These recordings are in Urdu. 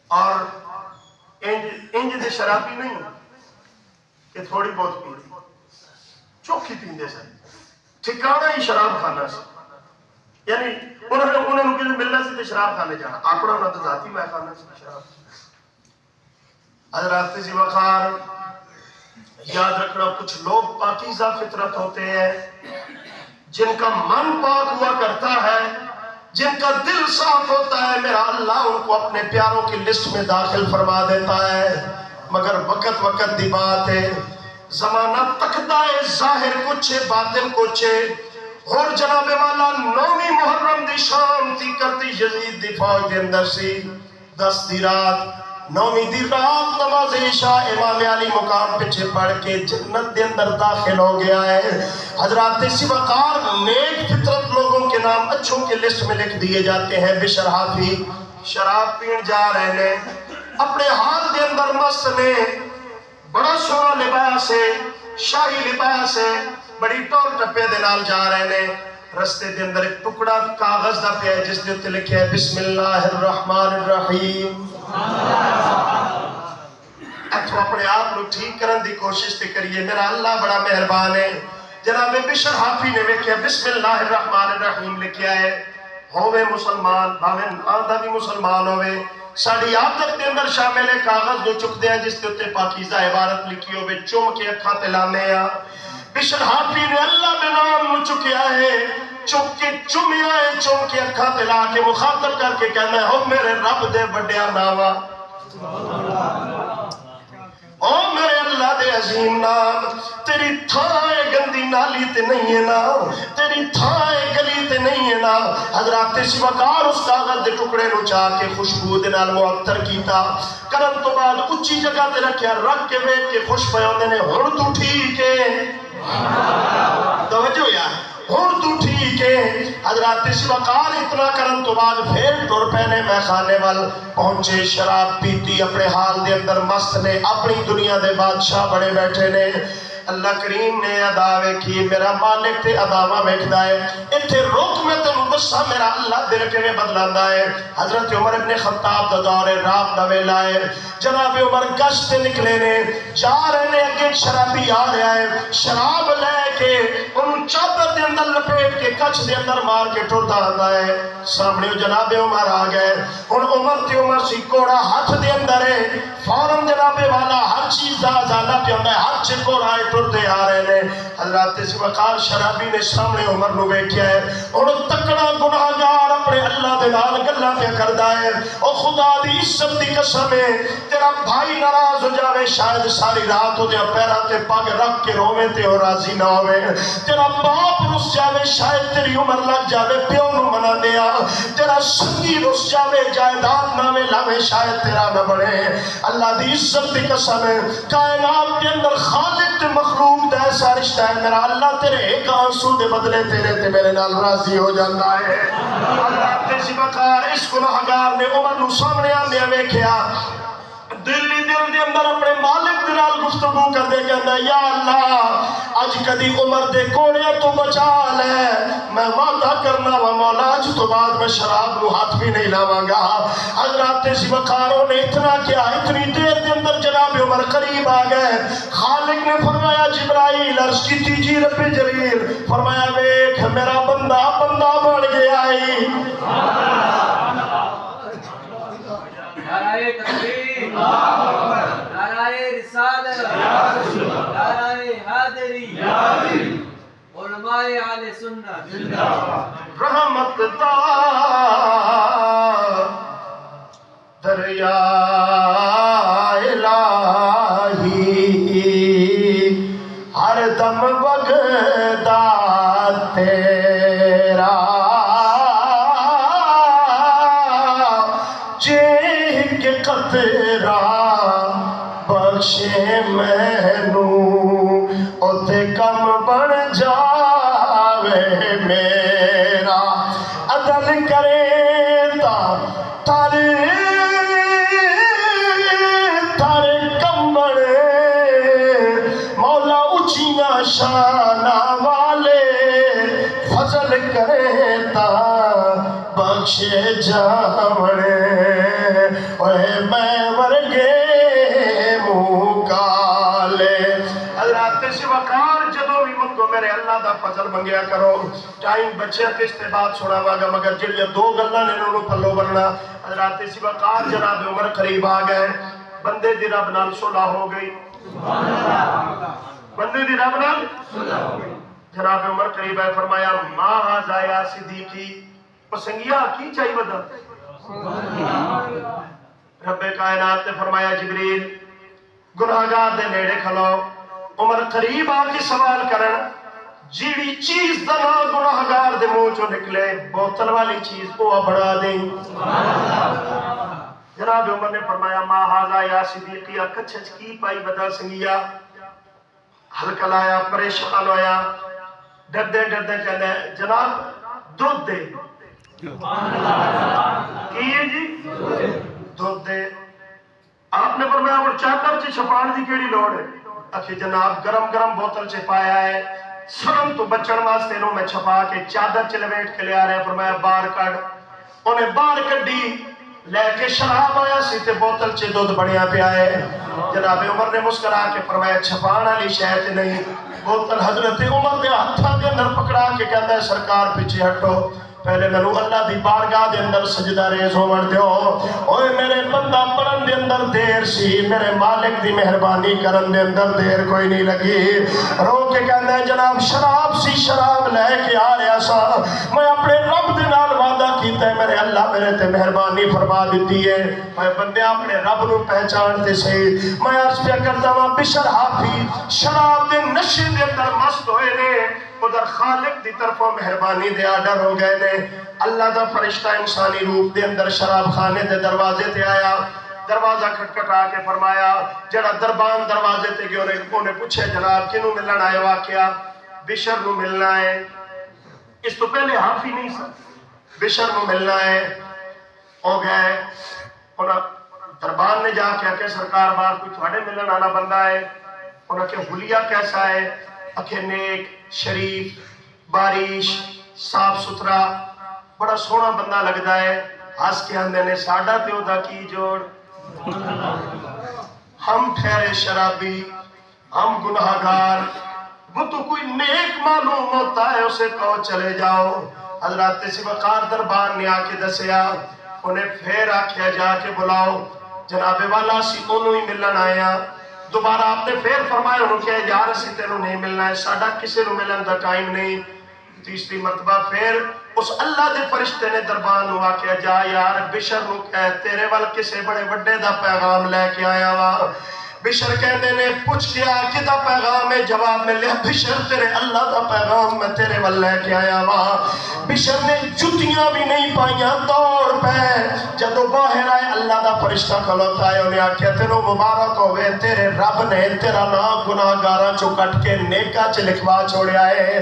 اور انج دے شرابی نہیں کہ تھوڑی بہت پیتی، چوکھی پیندے سن، ٹھکانا ہی شراب کھانا سی، یعنی انہوں نے کسی ملنا سی تو شراب کھانے جانا، اپنا انہوں نے ذاتی میں کھانا سی شراب۔ حضرات سی وقار یاد رکھنا، کچھ لوگ پاکیزہ فطرت ہوتے ہیں، جن کا من پاک ہوا کرتا ہے، جن کا دل صاف ہوتا ہے، میرا اللہ ان کو اپنے پیاروں کی لسٹ میں داخل فرما دیتا ہے۔ مگر وقت دی بات ہے، زمانہ تکتا ہے ظاہر کچھ باطن کچھ، اور جناب والا 9ویں محرم دی شام تھی کرتی یزید دی فوج دے اندر سی، 10 دی رات 9ویں دی رات نماز عشاء امام علی مقام پیچھے پڑھ کے جنت دے اندر داخل ہو گیا ہے۔ حضرات سی وقار نیک فطرت لوگوں کے نام اچھوں کے لسٹ میں لکھ دیے جاتے ہیں۔ بشر حافی شراب پین جا رہے نے، اپنے حال دے اندر مست نے، بڑا سونا لباس ہے، شاہی لباس ہے، بڑی ٹور ٹپے دے نال جا رہے نے۔ رستے دے اندر ایک ٹکڑا کاغذ دا پہ ہے جس دے تے لکھے ہے بسم اللہ الرحمن الرحیم۔ اتھو اپنے آپ کو ٹھیک کرن دی کوشش تے کریے، میرا اللہ بڑا مہربان ہے۔ جناب بشر حافی نے لکھیا بسم اللہ الرحمن الرحیم لکھیا ہے، ہووے مسلمان بھاویں آدھا بھی مسلمان ہووے، ساڑی عادت دے اندر شامل ہے کاغذ جو چک دیا جس تے اتے پاکیزہ عبارت لکھی ہوئے چوم کے اکھا تلانے یا۔ بشر حافی نے اللہ بے نام نو چکیا ہے، چک کے چومیا ہے، چوم کے اکھا تلا کے مخاطب کر کے کہنا ہے، ہو میرے رب دے بڑیا ناوا، او میرے اللہ دے عظیم نام، تیری تھائے گندی نالی تے نہیں ہے نا، تیری تھائے گلی تے نہیں ہے نا۔ حضرات سی وقار اس کاغذ دے ٹکڑے نو چاہ کے خوشبو دے نال معطر کیتا، کرن تو بعد اچھی جگہ تے رکھیا، رکھ کے ویک کے خوش پیوندے نے، ہن تو ٹھیک ہے، توجہ یا ہن تو ٹھیک ہے۔ حضرات سی وقار اتنا کرن تو بعد پھر ٹر پہنے میں خانے وال پہنچے، شراب پیتی اپنے حال دے اندر مست نے، اپنی دنیا دے بادشاہ بڑے بیٹھے نے۔ اللہ کریم نے ادا ویکھی، میرا مالک تے اداواں ویکھدا ہے۔ ایتھے روک میں تینوں دساں میرا اللہ دل کیویں بدلاندا ہے۔ حضرت عمر ابن خطاب دا دور ہے، رات دا ویلا ہے، جناب عمر گشت تے نکلے نے، جا رہے نے، اگے شرابی آ رہا ہے، شراب لے کے انہوں چادر دے اندر لپیٹ کے کچھ دے اندر مار کے ٹرتا آتا ہے۔ سامنے جناب عمر آ گئے، ان عمر تے عمر سی کوڑا ہاتھ دے اندر ہے، فوراً جناب والا ہر چیز دا ازالہ پہ ہوتا ہے، ہاتھ سے کوڑا ہے ٹرتے آ رہے نے۔ حضرات سی وقار شرابی نے سامنے عمر نو ویکھیا ہے، انہوں تکڑا گناہگار اپنے اللہ دے نال گلاں پہ کردا ہے، او خدا دی عزت دی قسم ہے، تیرا بھائی ناراض ہو جاوے شاید ساری رات ہو دیا پیرا تے پگ رکھ کے روے تے اور راضی نہ ہوئے، تیرا باپ رس جاوے شاید تیری عمر لگ جاوے پیو نو منا دیا، تیرا سنگی رس جاوے جائیداد نامے لاوے شاید تیرا نہ بڑھے۔ اللہ دی عزت دی قسم ہے، کائنات کے اندر خالق تے مخلوق دا ایسا رشتہ ہے، میرا اللہ تیرے ایک آنسو دے بدلے تیرے تے میرے نال راضی ہو جاتا ہے۔ اللہ تیسی بکار اس گناہگار نے عمر نو سامنے آنے ویکھیا، دلی دل دے اندر اپنے مالک دے نال گفتگو کر دے کہندا یا اللہ اج کدی عمر دے کوڑے تو بچا لے، میں وعدہ کرنا وا مولا اج تو بعد میں شراب نو ہاتھ بھی نہیں لاواں گا۔ حضرات سی وقاروں نے اتنا کیا، اتنی دیر دے اندر جناب عمر قریب آ گئے، خالق نے فرمایا جبرائیل عرض کی تیجی رب جلیل، فرمایا ویکھ میرا بندہ بندہ بن گیا ہے۔ نعرہ تکبیر، نعرہ رسالت، نعرہ حیدری، علماء اہل سنت رحمت دا دریا الہی ہر دم وگدا تیرا، قطرہ بخشے مینو اوتے کم بن جاوے میرا، عدل کرے تا تارے کمبڑ مولا اچھیاں شانہ والے، فضل کرے تا بخشے جاوڑے، اوے میں ورگے منہ کالے حضرات سے وقار جدو بھی منگو میرے اللہ دا فضل منگیا کرو ٹائم بچے کس تے بات سنا گا مگر جڑیاں دو گلاں نے انہوں پلو بننا حضرات سے وقار جناب عمر قریب آ گئے بندے دی رب نال صلح ہو گئی بندے دی رب نال جناب عمر قریب ہے فرمایا ما ھذا یا صدیقی پسنگیا کی چاہیے بدا رب کائنات نے فرمایا جبریل گناہگار دے نیڑے کھلو عمر قریب آ کے سوال کرن جیڑی چیز دا نام گناہگار دے منہ چوں نکلے بوتل والی چیز وہ بڑھا دیں جناب عمر نے فرمایا ما ھذا یا صدیقی کچھ کی پائی بدا سنگیا ہلکا لایا پریشان ہویا ڈردے ڈردے کہنے جناب دودھ دے کیے جی دودھ دے آپ نے فرمایا وہ چادر چ چھپان دی کیڑی لوڑ ہے اکھے جناب گرم گرم بوتل چ پایا ہے سرم تو بچن واسطے نو میں چھپا کے چادر چ لپیٹ کے لے آ رہا ہے فرمایا باہر کڈ انہیں باہر کڈی لے کے شراب آیا سی تے بوتل چ دودھ بڑھیا پیا ہے جناب عمر نے مسکرا کے فرمایا چھپان والی شے تے نہیں بوتل حضرت عمر دے ہتھاں دے اندر پکڑا کے کہندا ہے سرکار پیچھے ہٹو پہلے میں اللہ دی بارگاہ دے اندر سجدہ ریز ہون دیو اوے میرے بندہ پڑھن دے اندر دیر سی میرے مالک دی مہربانی کرن دے اندر دیر کوئی نہیں لگی رو کے کہندا ہے جناب شراب سی شراب لے کے آ رہا سا میں اپنے رب دے نال وعدہ کیتا ہے میرے اللہ میرے تے مہربانی فرما دیتی ہے میں بندے اپنے رب نو پہچان تے صحیح میں عرض پہ کرتا ہوں بشر حافی شراب دے نشے دے اندر مست ہوئے نے ادھر خالق دی طرفوں مہربانی دے آڈر ہو گئے نے اللہ دا فرشتہ انسانی روپ دے اندر شراب خانے دے دروازے تے آیا دروازہ کھٹکھٹا کے فرمایا جڑا دربان دروازے تے گئے انہیں پوچھے جناب کنوں ملن آئے واقعہ بشر نو ملنا ہے اس تو پہلے حافی نہیں سا بشر نو ملنا ہے ہو گئے دربان نے جا کے کہ سرکار بار کوئی تھوڑے ملن آنا بندہ ہے انہوں کہ حلیہ کیسا ہے اکھے نیک شریف بارش صاف ستھرا بڑا سونا بندہ لگتا ہے ہس کے اندر نے ساڈا تے اودا کی جوڑ ہم ٹھہرے شرابی ہم گناہگار وہ تو کوئی نیک معلوم ہوتا ہے اسے کہو چلے جاؤ حضرات سی وقار دربار نے آ کے دسیا انہیں پھر آکھیا جا کے بلاؤ جناب والا سی انہوں ہی ملن آیا دوبارہ آپ نے پھر فرمایا انہوں کیا یار اسی تینوں نہیں ملنا ہے ساڈا کسی نو ملن دا ٹائم نہیں تیسری مرتبہ پھر اس اللہ دے فرشتے نے دربان ہوا کہ جا یار بشر نو کہہ تیرے وال کسے بڑے بڑے دا پیغام لے کے آیا وا بشر کہنے نے پوچھ کیا کدا پیغام ہے جواب میں لیا بشر تیرے اللہ دا پیغام میں تیرے وال لے کے آیا وا بشر نے جتیاں بھی نہیں پائیاں دوڑ پہ جدو باہر آئے اللہ دا فرشتہ کھلوتا ہے انہیں آکھیا تینوں مبارک ہوئے تیرے رب نے تیرا نام گناہگاراں چو کٹ کے نیکا چ لکھوا چھوڑیا ہے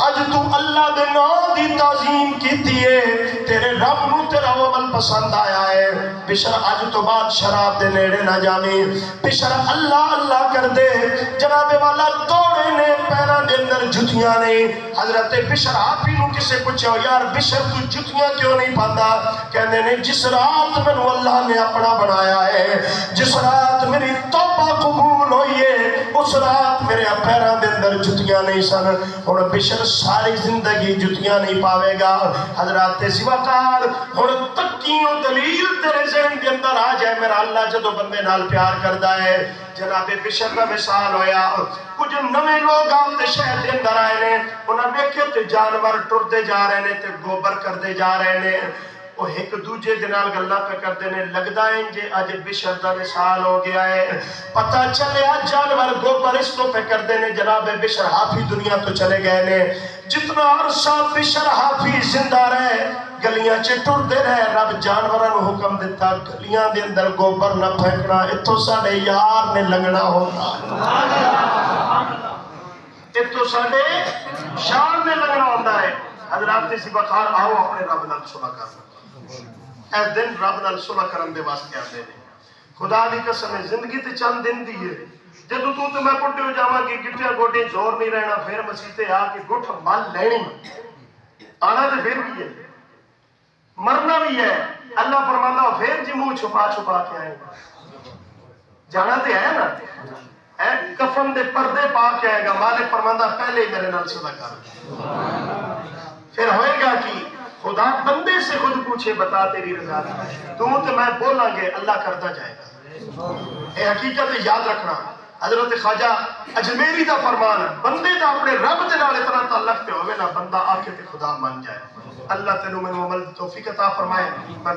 اج تو اللہ دے نام دی تعظیم کیتی ہے تیرے رب نو تیرا عمل پسند آیا ہے بشر اج تو بعد شراب دے نیڑے نہ جاویں بشر اللہ اللہ کر دے جناب والا دوڑے نے پیران دے اندر جتیاں نے حضرت بشر آپ ہی نو کسے پوچھو یار بشر تو جتیاں کیوں نہیں پاتا کہنے نے جس رات میں اللہ نے اپنا بنایا ہے جس رات میری توبہ قبول ہوئی ہے اس رات میرے پیران دے اندر جتیاں نہیں سن اور بشر ساری زندگی جتیاں نہیں پاوے گا حضرات سواکار اور تکیوں دلیل تیرے ذہن کے اندر آ جائے میرا اللہ جدو بندے نال پیار کردا ہے جناب بشر کا مثال ہویا کچھ نوے لوگ آپ تے شہر دے اندر آئے نے انہاں دیکھے تے جانور ٹردے جا رہے نے تے گوبر کردے جا رہے نے وہ ایک دوجے دنال گلہ پہ کردے نے لگدا ہے انجے آج بشر دا مثال ہو گیا ہے پتہ چلے آج جانور گوبر اس تو پہ کردے نے جناب بشر حافی دنیا تو چلے گئے نے جتنا عرصہ بشر حافی زندہ رہے گلیاں چٹور دے رہے رب جانوراں نو حکم دیتا گلیاں دے اندر گوبر نہ پھینکنا اتھو ساڑے یار نے لنگنا ہوتا اتھو ساڑے شان نے لنگنا ہوتا ہے حضرات سی بخار آؤ اپنے رب نال صلح کرنا اے دن رب نال صلح کرن دے واسطے آندے نے خدا دی قسم ہے زندگی تے چند دن دی ہے جدو تو تے میں بڈھے ہو جاواں کہ گٹھیاں گوڈے زور نہیں رہنا پھر مسیح تے آ کے گٹھ مل لینی آنا تے پھر بھی ہے مرنا بھی ہے اللہ فرماتا ہو پھر جی منہ چھپا چھپا کے آئے گا، جانا تو ہے نا، کفن دے پردے پا کے آئے گا، مالک فرماتا پہلے ہی میرے نال صدا کر، پھر ہوئے گا کہ خدا بندے سے خود پوچھے بتا تیری رضا تو میں بولاں گے، اللہ کرتا جائے گا۔ یہ حقیقت یاد رکھنا، حضرت خواجہ اجمیری دا فرمان بندے دا اپنے رب دے نال اتنا تعلق تے ہوئے نا، بندہ آ کے تے خدا مان جائے۔ اللہ تینوں میں عمل توفیق عطا فرمائے۔